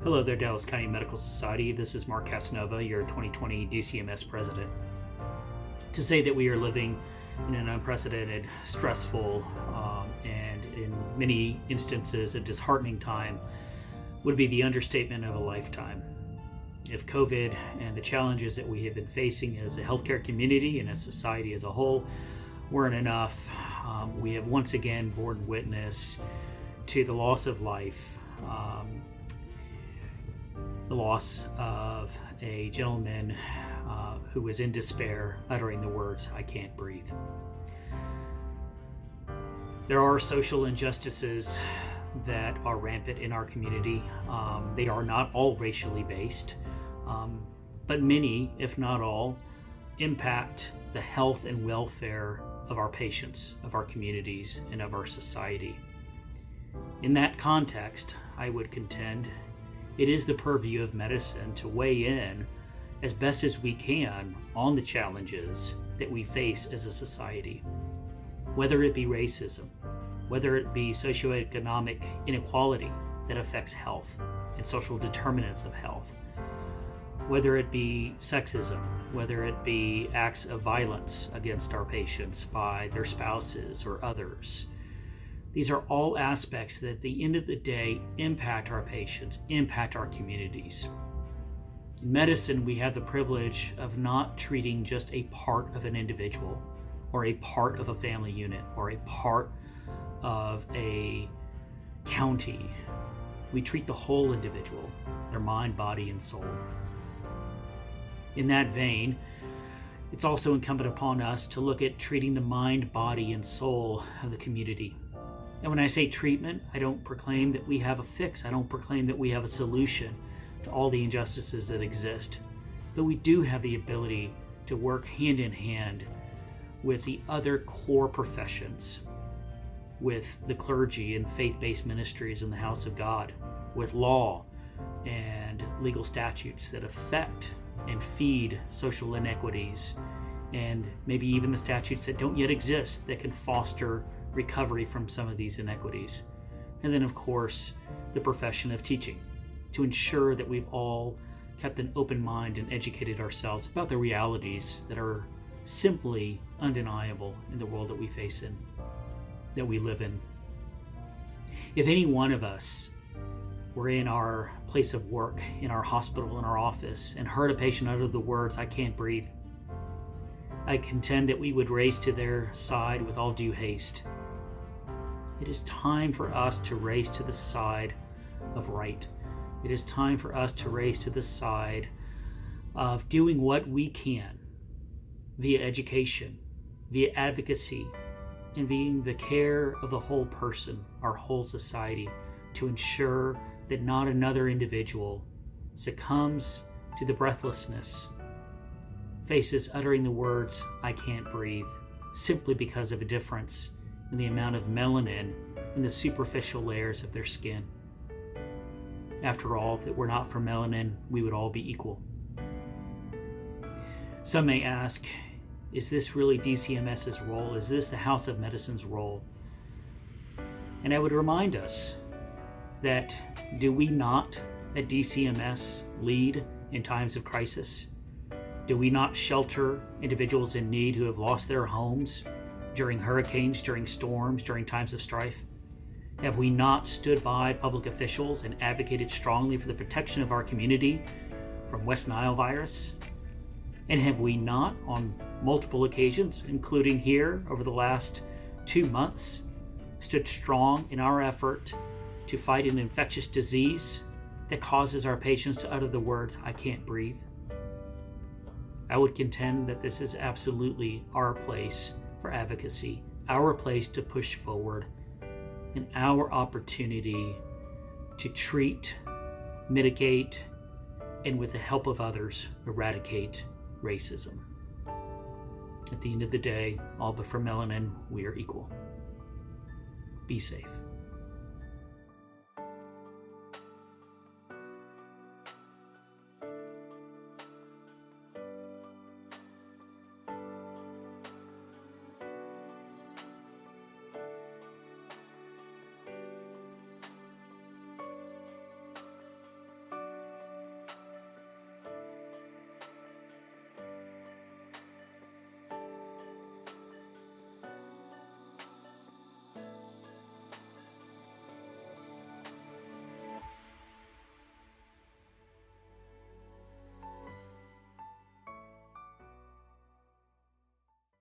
Hello there, Dallas County Medical Society. This is Mark Casanova, your 2020 DCMS President. To say that we are living in an unprecedented, stressful, and in many instances a disheartening time would be the understatement of a lifetime. If COVID and the challenges that we have been facing as a healthcare community and as society as a whole weren't enough, we have once again borne witness to the loss of life, the loss of a gentleman who was in despair, uttering the words, "I can't breathe." There are social injustices that are rampant in our community. They are not all racially based, but many, if not all, impact the health and welfare of our patients, of our communities, and of our society. In that context, I would contend it is the purview of medicine to weigh in as best as we can on the challenges that we face as a society. Whether it be racism, whether it be socioeconomic inequality that affects health and social determinants of health, whether it be sexism, whether it be acts of violence against our patients by their spouses or others. These are all aspects that at the end of the day impact our patients, impact our communities. In medicine, we have the privilege of not treating just a part of an individual or a part of a family unit or a part of a county. We treat the whole individual, their mind, body, and soul. In that vein, it's also incumbent upon us to look at treating the mind, body, and soul of the community. And when I say treatment, I don't proclaim that we have a fix. I don't proclaim that we have a solution to all the injustices that exist. But we do have the ability to work hand in hand with the other core professions, with the clergy and faith-based ministries in the house of God, with law and legal statutes that affect and feed social inequities, and maybe even the statutes that don't yet exist that can foster recovery from some of these inequities. And then, of course, the profession of teaching, to ensure that we've all kept an open mind and educated ourselves about the realities that are simply undeniable in the world that we face in, that we live in. If any one of us were in our place of work, in our hospital, in our office, and heard a patient utter the words, "I can't breathe," I contend that we would race to their side with all due haste. It is time for us to race to the side of right. It is time for us to race to the side of doing what we can via education, via advocacy, and via the care of the whole person, our whole society, to ensure that not another individual succumbs to the breathlessness, faces uttering the words, "I can't breathe," simply because of a difference in the amount of melanin in the superficial layers of their skin. After all, if it were not for melanin, we would all be equal. Some may ask, is this really DCMS's role? Is this the House of Medicine's role? And I would remind us that do we not at DCMS lead in times of crisis? Do we not shelter individuals in need who have lost their homes during hurricanes, during storms, during times of strife? Have we not stood by public officials and advocated strongly for the protection of our community from West Nile virus? And have we not, on multiple occasions, including here over the last 2 months, stood strong in our effort to fight an infectious disease that causes our patients to utter the words, "I can't breathe"? I would contend that this is absolutely our place for advocacy, our place to push forward, and our opportunity to treat, mitigate, and with the help of others, eradicate racism. At the end of the day, all but for melanin, we are equal. Be safe.